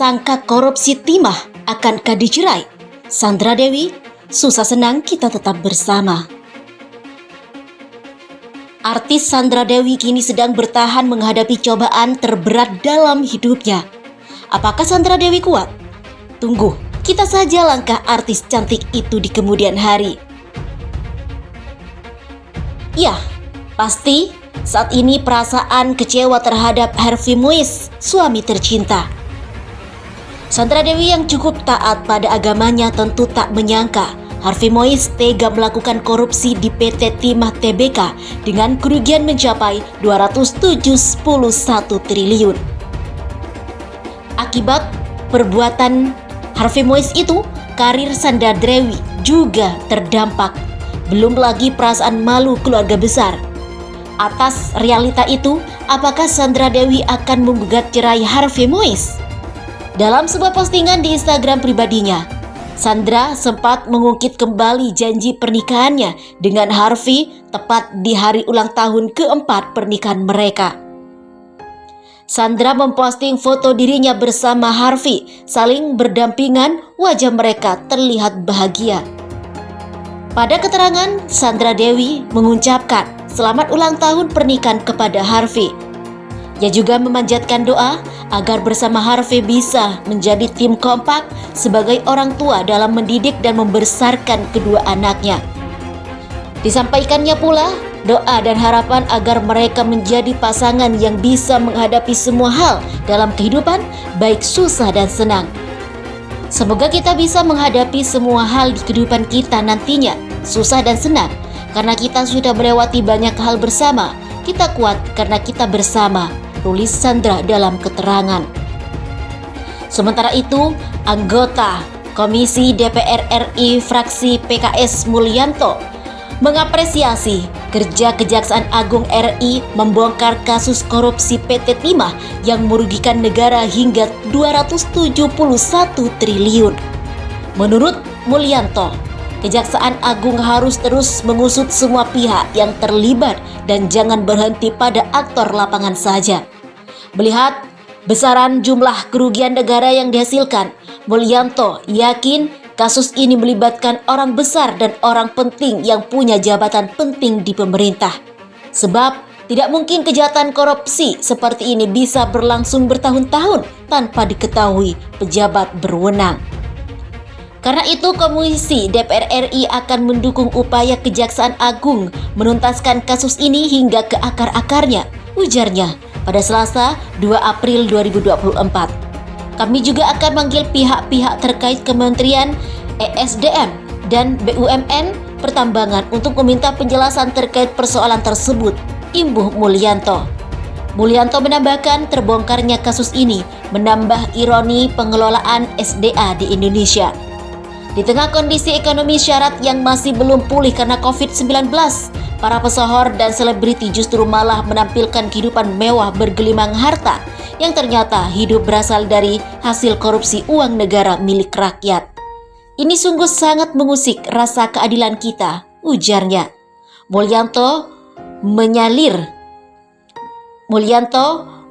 Sangka korupsi timah akankah dicerai? Sandra Dewi, susah senang kita tetap bersama. Artis Sandra Dewi kini sedang bertahan menghadapi cobaan terberat dalam hidupnya. Apakah Sandra Dewi kuat? Tunggu, kita saja langkah artis cantik itu di kemudian hari. Ya, pasti saat ini perasaan kecewa terhadap Harvey Muiz, suami tercinta. Sandra Dewi yang cukup taat pada agamanya tentu tak menyangka Harvey Muiz tega melakukan korupsi di PT Timah Tbk dengan kerugian mencapai 271 triliun. Akibat perbuatan Harvey Muiz itu, karir Sandra Dewi juga terdampak. Belum lagi perasaan malu keluarga besar. Atas realita itu, apakah Sandra Dewi akan menggugat cerai Harvey Muiz? Dalam sebuah postingan di Instagram pribadinya, Sandra sempat mengungkit kembali janji pernikahannya dengan Harvey tepat di hari ulang tahun keempat pernikahan mereka. Sandra memposting foto dirinya bersama Harvey, saling berdampingan, wajah mereka terlihat bahagia. Pada keterangan, Sandra Dewi mengucapkan selamat ulang tahun pernikahan kepada Harvey. Ia juga memanjatkan doa agar bersama Harvey bisa menjadi tim kompak sebagai orang tua dalam mendidik dan membesarkan kedua anaknya. Disampaikannya pula doa dan harapan agar mereka menjadi pasangan yang bisa menghadapi semua hal dalam kehidupan, baik susah dan senang. Semoga kita bisa menghadapi semua hal di kehidupan kita nantinya, susah dan senang, karena kita sudah melewati banyak hal bersama. Kita kuat karena kita bersama, tulis Sandra dalam keterangan. Sementara itu, anggota Komisi DPR RI fraksi PKS Mulyanto mengapresiasi kerja Kejaksaan Agung RI membongkar kasus korupsi PT Timah yang merugikan negara hingga 271 triliun. Menurut Mulyanto, Kejaksaan Agung harus terus mengusut semua pihak yang terlibat dan jangan berhenti pada aktor lapangan saja. Melihat besaran jumlah kerugian negara yang dihasilkan, Mulyanto yakin kasus ini melibatkan orang besar dan orang penting yang punya jabatan penting di pemerintah. Sebab tidak mungkin kejahatan korupsi seperti ini bisa berlangsung bertahun-tahun tanpa diketahui pejabat berwenang. Karena itu, Komisi DPR RI akan mendukung upaya Kejaksaan Agung menuntaskan kasus ini hingga ke akar-akarnya, ujarnya pada Selasa 2 April 2024. Kami juga akan manggil pihak-pihak terkait Kementerian ESDM dan BUMN Pertambangan untuk meminta penjelasan terkait persoalan tersebut, imbuh Mulyanto. Mulyanto menambahkan terbongkarnya kasus ini menambah ironi pengelolaan SDA di Indonesia. Di tengah kondisi ekonomi syarat yang masih belum pulih karena COVID-19, para pesohor dan selebriti justru malah menampilkan kehidupan mewah bergelimang harta yang ternyata hidup berasal dari hasil korupsi uang negara milik rakyat. Ini sungguh sangat mengusik rasa keadilan kita, ujarnya. Mulyanto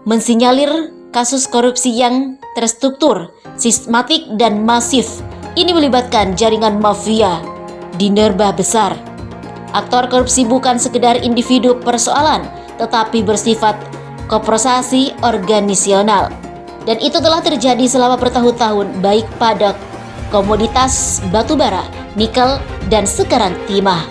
mensinyalir kasus korupsi yang terstruktur, sistematik dan masif. Ini melibatkan jaringan mafia di nerba besar. Aktor korupsi bukan sekedar individu persoalan, tetapi bersifat korporasi organisasional. Dan itu telah terjadi selama bertahun-tahun, baik pada komoditas batubara, nikel, dan sekarang timah.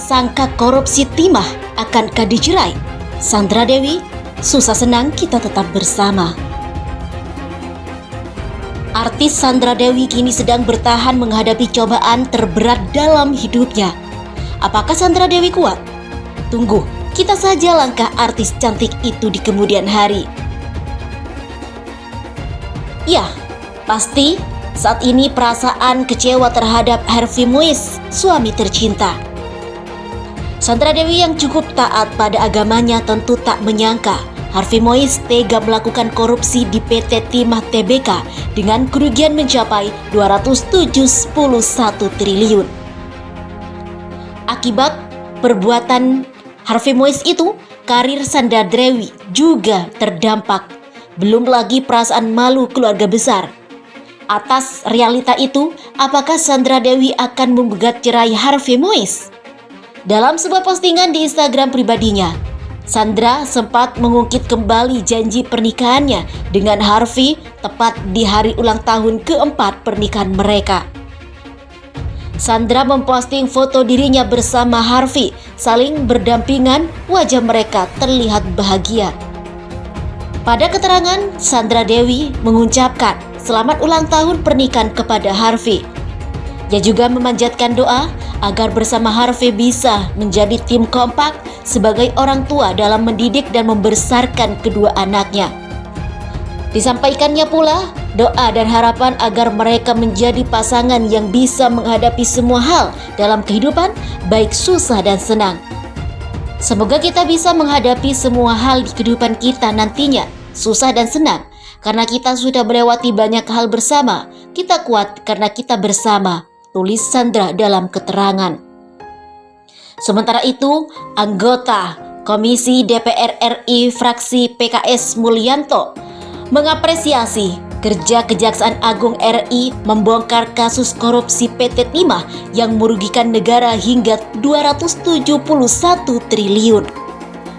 Sangka korupsi timah akankah dicerai? Sandra Dewi, susah senang kita tetap bersama. Artis Sandra Dewi kini sedang bertahan menghadapi cobaan terberat dalam hidupnya. Apakah Sandra Dewi kuat? Tunggu, kita saja langkah artis cantik itu di kemudian hari. Ya, pasti saat ini perasaan kecewa terhadap Harvey Muiz, suami tercinta. Sandra Dewi yang cukup taat pada agamanya tentu tak menyangka Harvey Muiz tega melakukan korupsi di PT Timah Tbk dengan kerugian mencapai 271 triliun. Akibat perbuatan Harvey Muiz itu, karir Sandra Dewi juga terdampak. belum lagi perasaan malu keluarga besar. Atas realita itu, apakah Sandra Dewi akan menggugat cerai Harvey Moise? Dalam sebuah postingan di Instagram pribadinya, Sandra sempat mengungkit kembali janji pernikahannya dengan Harvey tepat di hari ulang tahun keempat pernikahan mereka. Sandra memposting foto dirinya bersama Harvey, saling berdampingan, wajah mereka terlihat bahagia. Pada keterangan, Sandra Dewi mengucapkan selamat ulang tahun pernikahan kepada Harvey. Ia juga memanjatkan doa agar bersama Harvey bisa menjadi tim kompak sebagai orang tua dalam mendidik dan membesarkan kedua anaknya. Disampaikannya pula doa dan harapan agar mereka menjadi pasangan yang bisa menghadapi semua hal dalam kehidupan, baik susah dan senang. Semoga kita bisa menghadapi semua hal di kehidupan kita nantinya, susah dan senang, karena kita sudah melewati banyak hal bersama. Kita kuat karena kita bersama, tulis Sandra dalam keterangan. Sementara itu, anggota Komisi DPR RI fraksi PKS Mulyanto mengapresiasi kerja Kejaksaan Agung RI membongkar kasus korupsi PT Timah yang merugikan negara hingga 271 triliun.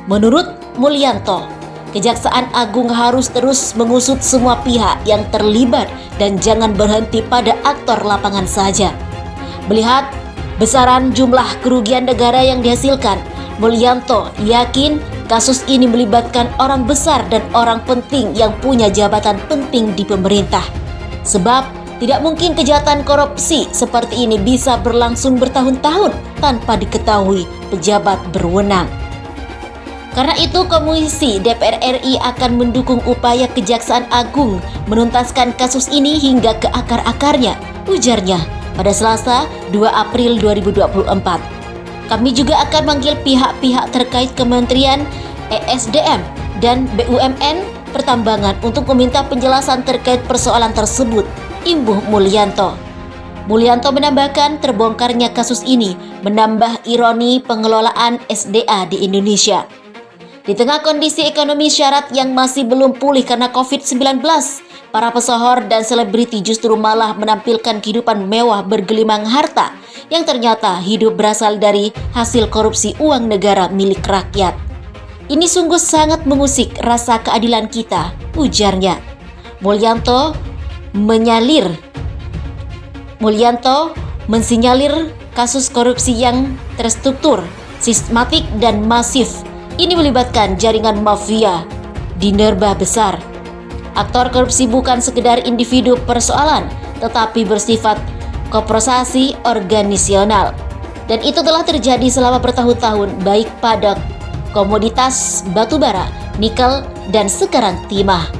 Menurut Mulyanto, Kejaksaan Agung harus terus mengusut semua pihak yang terlibat dan jangan berhenti pada aktor lapangan saja. Melihat besaran jumlah kerugian negara yang dihasilkan, Mulyanto yakin kasus ini melibatkan orang besar dan orang penting yang punya jabatan penting di pemerintah. Sebab tidak mungkin kejahatan korupsi seperti ini bisa berlangsung bertahun-tahun tanpa diketahui pejabat berwenang. Karena itu, Komisi DPR RI akan mendukung upaya Kejaksaan Agung menuntaskan kasus ini hingga ke akar-akarnya, ujarnya pada Selasa 2 April 2024. Kami juga akan manggil pihak-pihak terkait Kementerian ESDM dan BUMN Pertambangan untuk meminta penjelasan terkait persoalan tersebut, imbuh Mulyanto. Mulyanto menambahkan terbongkarnya kasus ini menambah ironi pengelolaan SDA di Indonesia. Di tengah kondisi ekonomi syarat yang masih belum pulih karena COVID-19, para pesohor dan selebriti justru malah menampilkan kehidupan mewah bergelimang harta yang ternyata hidup berasal dari hasil korupsi uang negara milik rakyat. Ini sungguh sangat mengusik rasa keadilan kita, ujarnya. Mulyanto mensinyalir kasus korupsi yang terstruktur, sistematik dan masif. Ini melibatkan jaringan mafia di nerba besar. Aktor korupsi bukan sekedar individu persoalan, tetapi bersifat korporasi organisasional. Dan itu telah terjadi selama bertahun-tahun, baik pada komoditas batubara, nikel, dan sekarang timah.